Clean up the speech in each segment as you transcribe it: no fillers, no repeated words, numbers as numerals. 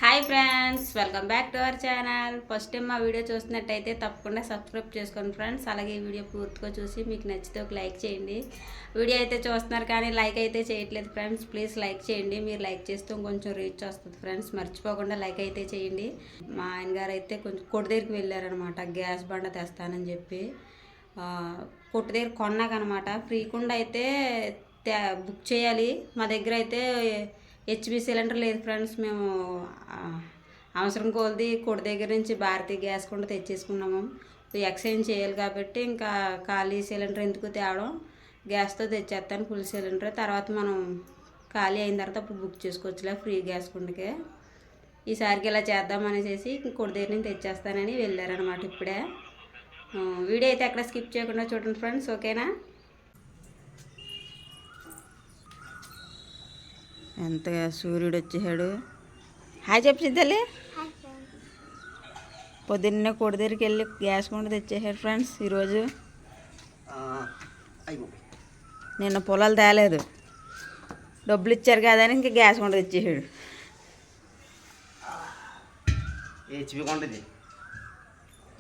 Hi friends, welcome back to our channel. First time మా video చూసినట్టయితే తప్పకుండా subscribe చేసుకోండి ఫ్రెండ్స్. అలాగే ఈ వీడియో పూర్తిగా చూసి మీకు నచ్చితే ఒక లైక్ చేయండి. వీడియో అయితే చూస్తున్నారు కానీ లైక్ అయితే చేయట్లేదు ఫ్రెండ్స్. ప్లీజ్ లైక్ చేయండి. మీరు లైక్ చేస్తే కొంచెం రీచ్ వస్తుంది ఫ్రెండ్స్. మర్చిపోకుండా లైక్ అయితే చేయండి. మా ఆయన గారు అయితే కొంచెం కొట్టు దగ్గరికి వెళ్ళారనమాట, గ్యాస్ బండ తెస్తానని చెప్పి. కొట్టు దగ్గర కొన్నాకనమాట, ఫ్రీకుండా అయితే బుక్ చేయాలి. మా దగ్గర అయితే హెచ్పి సిలిండర్ లేదు ఫ్రెండ్స్. మేము అవసరం కోల్ది కొడి దగ్గర నుంచి భారతీ గ్యాస్ కూడా తెచ్చేసుకున్నాము. ఎక్స్చేంజ్ చేయాలి కాబట్టి ఇంకా ఖాళీ సిలిండర్ ఎందుకు తేవడం, గ్యాస్తో తెచ్చేస్తాను ఫుల్ సిలిండర్. తర్వాత మనం ఖాళీ అయిన తర్వాత అప్పుడు బుక్ చేసుకోవచ్చులే ఫ్రీ గ్యాస్ కుండకే. ఈసారికి ఇలా చేద్దామనేసి కొడి దగ్గర నుంచి తెచ్చేస్తానని వెళ్ళారనమాట ఇప్పుడే. వీడియో అయితే ఎక్కడ స్కిప్ చేయకుండా చూడండి ఫ్రెండ్స్, ఓకేనా? ఎంతగా సూర్యుడు వచ్చేసాడు. హాయ్ చెప్పి తల్లి. పొద్దున్నే కొడి దగ్గరికి వెళ్ళి గ్యాస్ కొండ తెచ్చేసాడు ఫ్రెండ్స్ ఈరోజు. నిన్న పొలాలు తేలేదు, డబ్బులు ఇచ్చారు కదా అని ఇంకా గ్యాస్ కొండ తెచ్చేసాడు.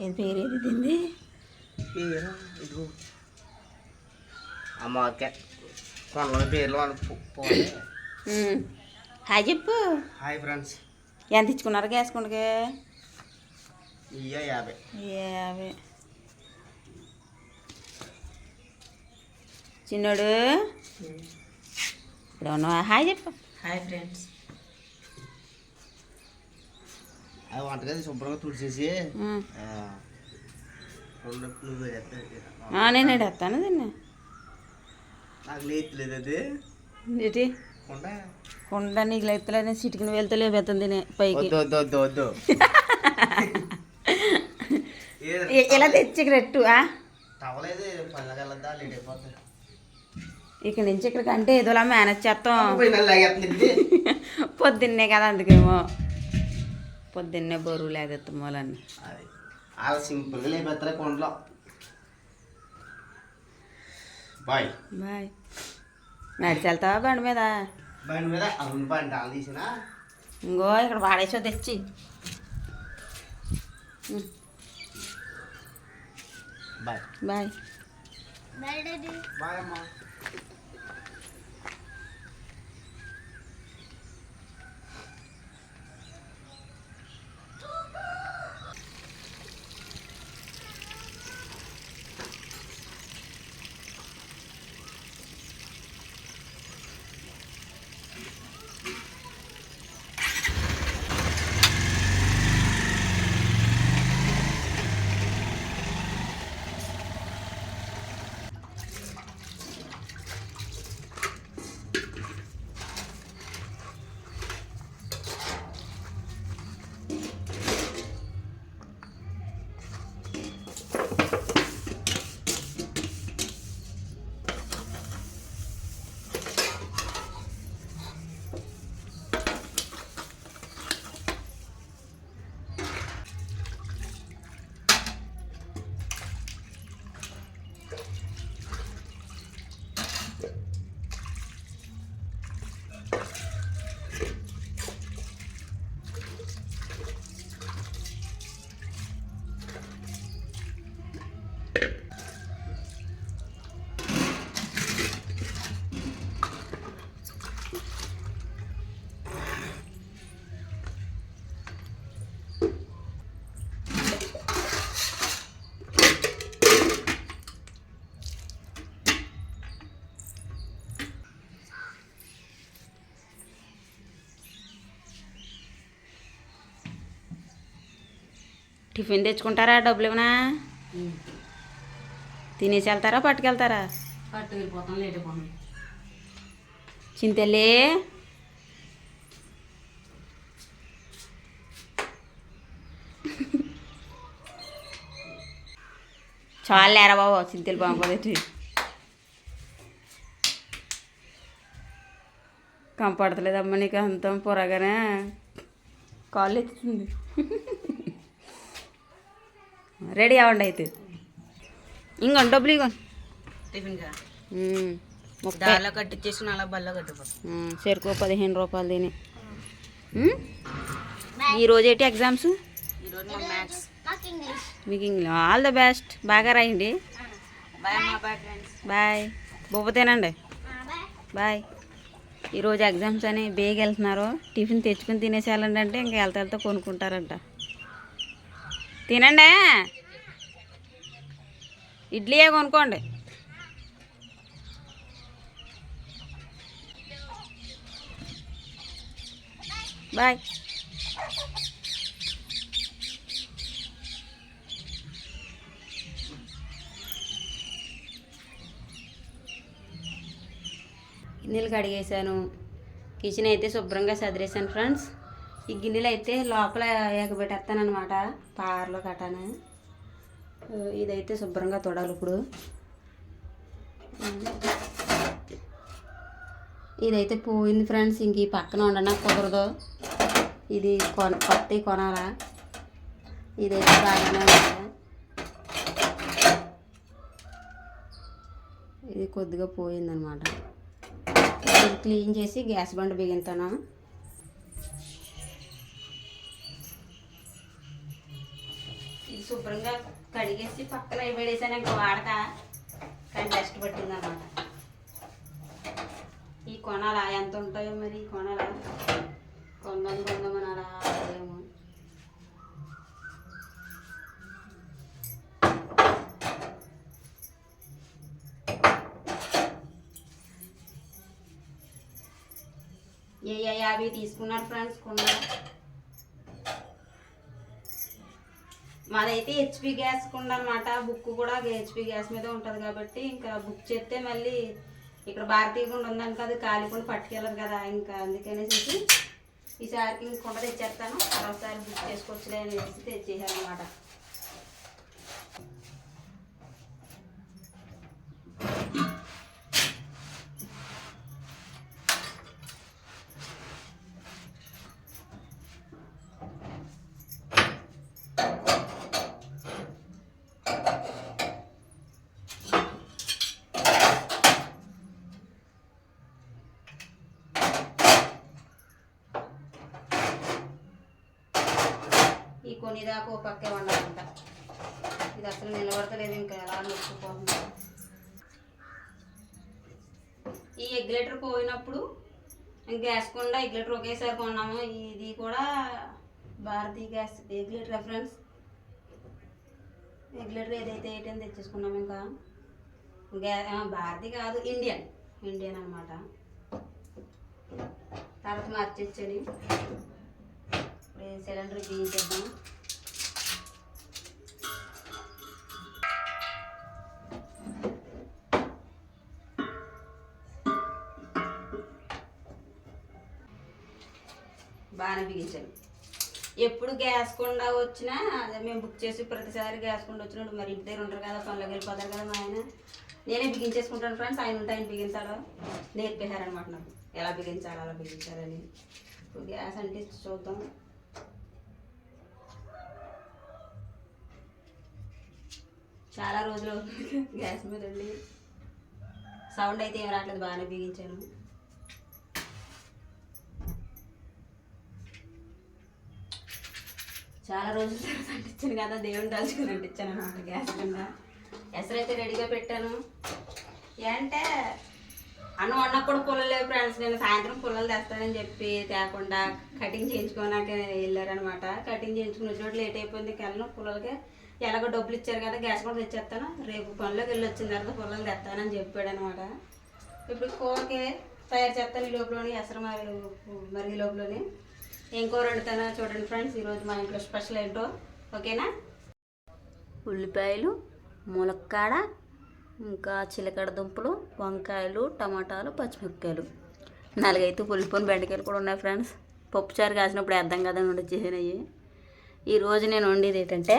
ఏది పేరు ఏది తింది? హాయ్ చెప్పు. Hi friends. ఎంత ఇచ్చుకున్నారు గ్యాస్ కొండకి? 50. చిన్నోడు ఇప్పుడు ఉన్నావా? హాయ్ చెప్పు. Hi friends. అది వంటగది శుభ్రంగా తుడిచేసి నేను ఎడేస్తాను దీన్ని. నాకు లేట్లేదు అది ఏంటి కొండ నీకు లేతలే సిటికిన వెళ్తలే వెళ్తుంది పైకి. ఇలా తెచ్చి రెట్టు ఇక్కడ నుంచి ఇక్కడికి అంటే ఏదోలా మేనేజ్ చేస్తాం. పొద్దున్నే కదా, అందుకేమో పొద్దున్నే బరువు లేదెత్తాం వాళ్ళని. అలా సింపుల్గా లేపెత్తారు కొండలో. Bye bye. నడిచి వెళ్తావా బండి మీద? బండి మీద అవును, బండి అలా తీసినా ఇంకో ఇక్కడ వాడేసో తెచ్చి. బాయ్ బాయ్ బాయ్ అమ్మా. టిఫిన్ తెచ్చుకుంటారా? డబ్బులు ఏమన్నా తినేసి వెళ్తారా పట్టుకెళ్తారా? పట్టు వెళ్ళిపోతాం, లేట్ అయిపోతాం. చింతల్లి చాలా లేరా బాబు, చింతలు బాగుంది. కంపడతలేదమ్మా నీకు అంతం పొరగానే కాళ్ళు ఎత్తుతుంది. రెడీ అవ్వండి అయితే. ఇంకోండి డబ్బులు ఇవ్వండి. టిఫిన్గా దారిలో కట్టించేసి అలా బల్లో కట్టిపోతాం. చెరుకు 15 రూపాయలు తిని ఈరోజు ఏంటి ఎగ్జామ్స్? ఈరోజు మాకు మ్యాథ్స్. మీకు ఇంగ్లీష్. ఆల్ ద బెస్ట్, బాగా రాయండి. బాయ్ అమ్మా, బాయ్ ఫ్రెండ్స్. బాయ్. బొబ్బ తినండి. బాయ్. ఈరోజు ఎగ్జామ్స్ అని బేగ వెళ్తున్నారు. టిఫిన్ తెచ్చుకుని తినేసి వెళ్ళండి అంటే ఇంకా వెళ్తా కొనుక్కుంటారంట. తినండి, ఇడ్లీయే కొనుక్కోండి. బాయ్. గిన్నెలు కడిగేసాను. కిచెన్ అయితే శుభ్రంగా సదిరేసాను ఫ్రెండ్స్. ఈ గిన్నెలు అయితే లోపల ఎగబెట్టేస్తాను అనమాట, పార్లో కట్టాను. ఇదైతే శుభ్రంగా తొడాలి ఇప్పుడు. ఇదైతే పోయింది ఫ్రెండ్స్, ఇంక ఈ పక్కన ఉండడానికి కుదరదు. ఇది కొత్తవి కొనాలా. ఇదైతే బాగానే ఉంది. ఇది కొద్దిగా పోయిందనమాట. ఇది క్లీన్ చేసి గ్యాస్ బండ బిగింతాను. ఇది శుభ్రంగా కడిగేసి పక్కన వేడేసాను. ఇంకా వాడక కానీ డస్ట్ పట్టిందనమాట. ఈ కొనాలా, ఎంత ఉంటాయో మరి కొనాలా. కొందామని అలా ఏమో. అవి తీసుకున్నారు ఫ్రెండ్స్ కుండ. మాదైతే హెచ్పి గ్యాస్ కుండ అనమాట. బుక్ కూడా హెచ్పి గ్యాస్ మీద ఉంటుంది కాబట్టి ఇంకా బుక్ చేస్తే మళ్ళీ ఇక్కడ భారతీయ కుండ ఉందని కదా, ఖాళీ కుండ పట్టుకెళ్ళదు కదా, ఇంకా అందుకనేసి ఈసారికి ఇంక కుండ తెచ్చేస్తాను. మరోసారి బుక్ చేసుకోవచ్చులే అనేసి తెచ్చేసారనమాట. ఈ కొనిదాకా ఓ పక్కే వండాలంట. ఇది అసలు నిలబడతలేదు, ఇంకా ఎలా నొక్కుపోతుంది. ఈ ఎగ్లెటర్ పోయినప్పుడు గ్యాస్ కుండా ఎగ్లెటర్ ఒకేసారి కొన్నాము. ఇది కూడా భారతీయ గ్యాస్ ఎగ్లెటర్ రెఫరెన్స్. ఎగ్లెటర్ ఏదైతే ఏంటని తెచ్చేసుకున్నాము. ఇంకా భారతీయ కాదు, ఇండియన్ అనమాట. తర్వాత మార్చేచ్చని సిలిండర్ తీయించేద్దాం. బాగానే బిగించాను. ఎప్పుడు గ్యాస్ కుండా వచ్చినా అదే మేము బుక్ చేసి ప్రతిసారి గ్యాస్ కుండా వచ్చినప్పుడు మరి ఇంటి దగ్గర ఉంటారు కదా, పనులకు వెళ్ళిపోతారు కదా మా ఆయన. నేనే బిగించేసుకుంటాను ఫ్రెండ్స్. ఆయన ఉంటే ఆయన బిగించాలో నేర్పేశారనమాట నాకు, ఎలా బిగించాలి అలా బిగించాలని. ఇప్పుడు గ్యాస్ అంటే చూద్దాం. చాలా రోజులు గ్యాస్ మీద ఉండి సౌండ్ అయితే ఏం రావట్లేదు. బాగానే బిగించాను. చాలా రోజులు అంటించాను కదా, దేవుని దాల్చుకుని అంటించాను అన్నమాట గ్యాస్ కింద. ఎసరైతే రెడీగా పెట్టాను. ఏంటంటే అన్నం వండకుండా పుల్లలు లేవు ఫ్రెండ్స్. నేను సాయంత్రం పుల్లలు తెస్తానని చెప్పి తేకుండా కటింగ్ చేయించుకోనాక వెళ్ళారనమాట. కటింగ్ చేయించుకుని వచ్చినప్పుడు లేట్ అయిపోయింది. వెళ్ళను పుల్లలకి. ఎలాగో డబ్బులు ఇచ్చారు కదా, గ్యాస్ కూడా తెచ్చేస్తాను, రేపు పనిలోకి వెళ్ళి వచ్చిన తర్వాత పుల్లలు తెస్తానని చెప్పాడు అనమాట. ఇప్పుడు కూరకి తయారు చేస్తాను ఈ లోపలని, ఎసరు మరి ఈ లోపలని. ఏం కూర వండుతానో చూడండి ఫ్రెండ్స్. ఈరోజు మా ఇంట్లో స్పెషల్ ఏంటో, ఓకేనా? ఉల్లిపాయలు, ములక్కాడ, ఇంకా చిలకడ దుంపలు, వంకాయలు, టమాటాలు, పచ్చిమిరపకాయలు, 4 పులిపోని బెండకాయలు కూడా ఉన్నాయి ఫ్రెండ్స్. పప్పుచారు కాసినప్పుడు వేద్దాం కదా అని వచ్చేసినాయి. ఈరోజు నేను వండేది ఏంటంటే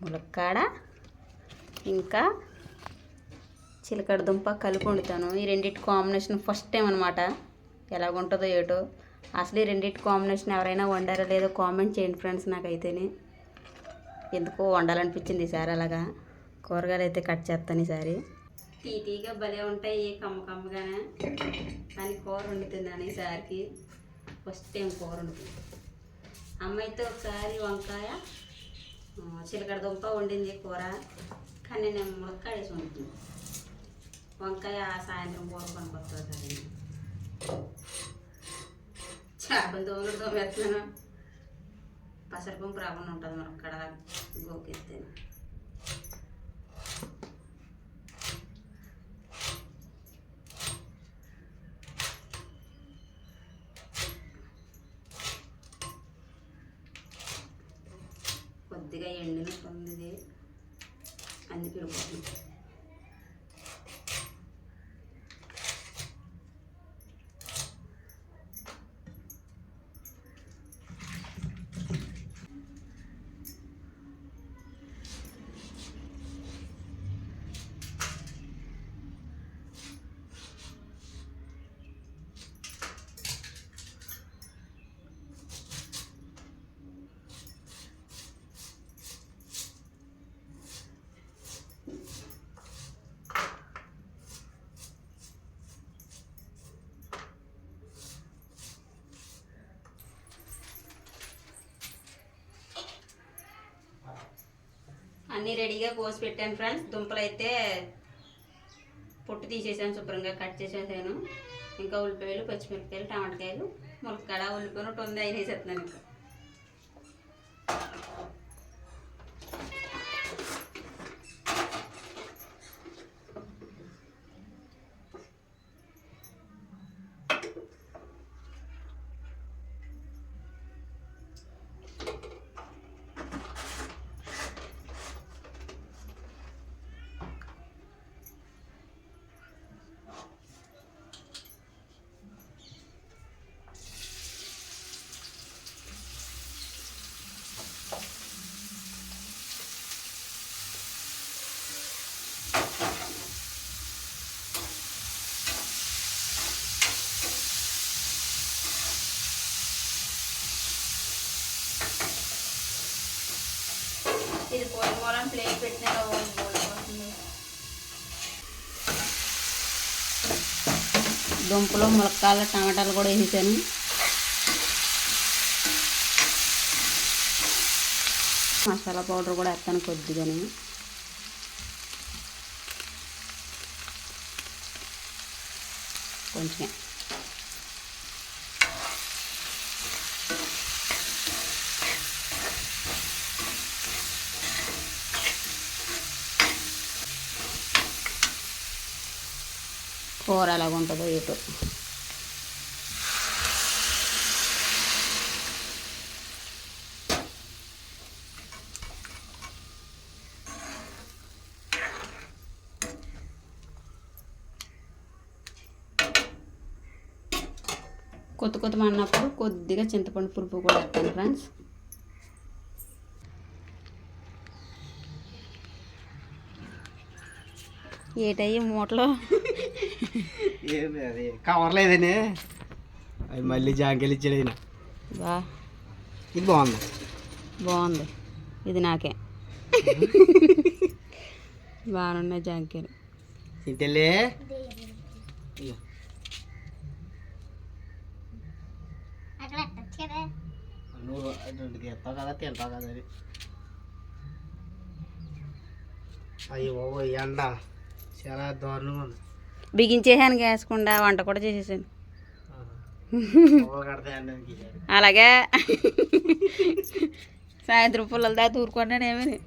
ములక్కాడ ఇంకా చిలకడ దుంప కలిపి వండుతాను. ఈ రెండింటి కాంబినేషన్ ఫస్ట్ టైం అనమాట. ఎలాగుంటుందో ఏటో. అసలు ఈ రెండింటి కాంబినేషన్ ఎవరైనా వండారో లేదో కామెంట్ చేయండి ఫ్రెండ్స్. నాకైతేనే ఎందుకో వండాలనిపించింది ఈసారి. అలాగా కూరగాయలు అయితే కట్ చేస్తాను ఈసారి. తీగా భలే ఉంటాయి కమ్మగానే, కానీ కూర వండుతుందని ఈసారికి ఫస్ట్ టైం కూర వండుతుంది. అమ్మాయితో ఒకసారి వంకాయ చిలకడ దుంప వండింది కూర, కానీ నేను ములక్కాయ వేసి వండుతుంది. వంకాయ సాయంత్రం కూర కొనుక్కొస్తుంది. చేపల దోమలు తోమేస్తున్నాను. పసరపంపు రాకుండా ఉంటుంది మనకు కడ గోకెత్తే. కొద్దిగా ఎండినట్టుంది ఇది, అందుకే వెళ్ళిపోతుంది. అన్నీ రెడీగా కోసి పెట్టాను ఫ్రెండ్స్. దుంపలు అయితే పొట్టు తీసేసాను, శుభ్రంగా కట్ చేసేసాను. ఇంకా ఉల్లిపాయలు, పచ్చిమిరపకాయలు, టమాటకాయలు, ములక్కాడ, ఉల్లిపాయలు ఒకటి ఉంది, అయిన వేసేస్తున్నాను. ఇంకా ఇది పోయిన మూలం ప్లేట్ పెట్టిన దుంపలు, ములక్కాయలు, టమాటాలు కూడా వేసాను. మసాలా పౌడర్ కూడా వేస్తాను కొద్దిగానే. కొంచెం కూర ఎలాగ ఉంటుందో ఏటో. కొత్త అన్నప్పుడు కొద్దిగా చింతపండు పులుపు కూడా వేస్తాను ఫ్రెండ్స్. ఏటయ్యి మూటలో ఏమి అది కవర్లేదని అది మళ్ళీ జాంకెలు ఇచ్చాడు అయినా. బా ఇది బాగుంది, బాగుంది. ఇది నాకే బాగున్నాయి జాంకెలు. తింటలే నువ్వు తీస్తావు కదా, తింటావు కదా. అది అయ్యో బాబు ఎండ చాలా దారుణంగా ఉంది. బిగించేసాను గ్యాస్కుండా, వంట కూడా చేసేసాను. కడతా ఎండకి అలాగే సాయంత్రం పుల్లల దాకా తూరుకున్నాను. ఏమని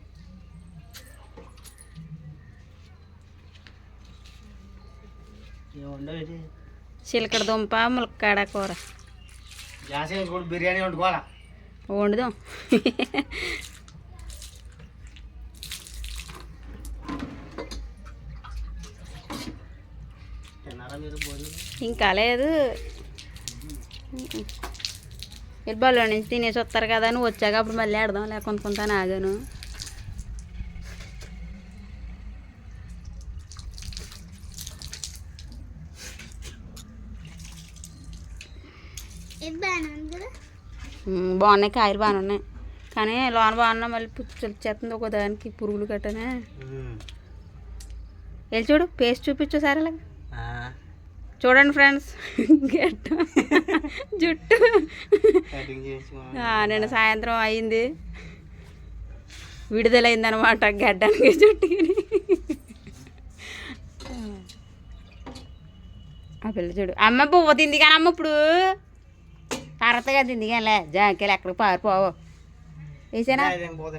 ఏముండవు, చిలకడ దుంప, ములక్కాడ కూర. గ్యాస్ వేసుకొని బిర్యానీ వండుకోవాలా, వండుదాం. ఇంకా లేదు, ఇబ్బందిలో నుంచి తినేసి వస్తారు కదా అని వచ్చాక అప్పుడు మళ్ళీ ఆడదాం, లేకపోతే కొంత ఆగాను. బాగున్నాయి, కాయలు బాగానే ఉన్నాయి, కానీ లోన బాగున్నా మళ్ళీ పుచ్చులు చేస్తుంది ఒక దానికి, పురుగులు కట్టనే. వెళ్ళి చూడు, పేస్ట్ చూపించు సరే. చూడండి ఫ్రెండ్స్ గడ్డ జుట్టు కటింగ్ చేసి నిన్న సాయంత్రం అయింది విడుదలైందనమాట గడ్డానికి జుట్టుకి ఆ పిల్ల చూడు అమ్మ పువ్వు తింది కానీ అమ్మ ఇప్పుడు కరెక్ట్గా తింది కానీ జాంకాయలు ఎక్కడికి పారిపోవు వేసానా పోతే